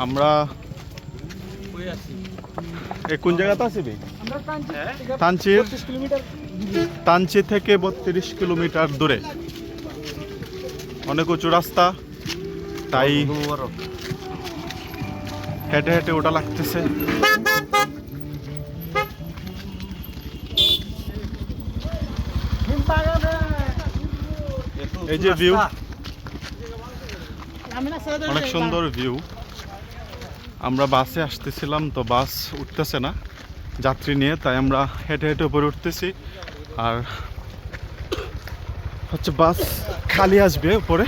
আমরা কোন জায়গাতে আছি ভাই? তানচি থেকে 32 কিলোমিটার দূরে, অনেক উঁচু রাস্তা, তাই হেঁটে হেঁটে ওটা লাগতেছে। এই যে ভিউ, অনেক সুন্দর ভিউ। আমরা বাসে আসতেছিলাম, তো বাস উঠতেছে না যাত্রী নিয়ে, তাই আমরা হেঁটে হেঁটে উপরে উঠতেছি। আর হচ্ছে বাস খালি আসবে উপরে।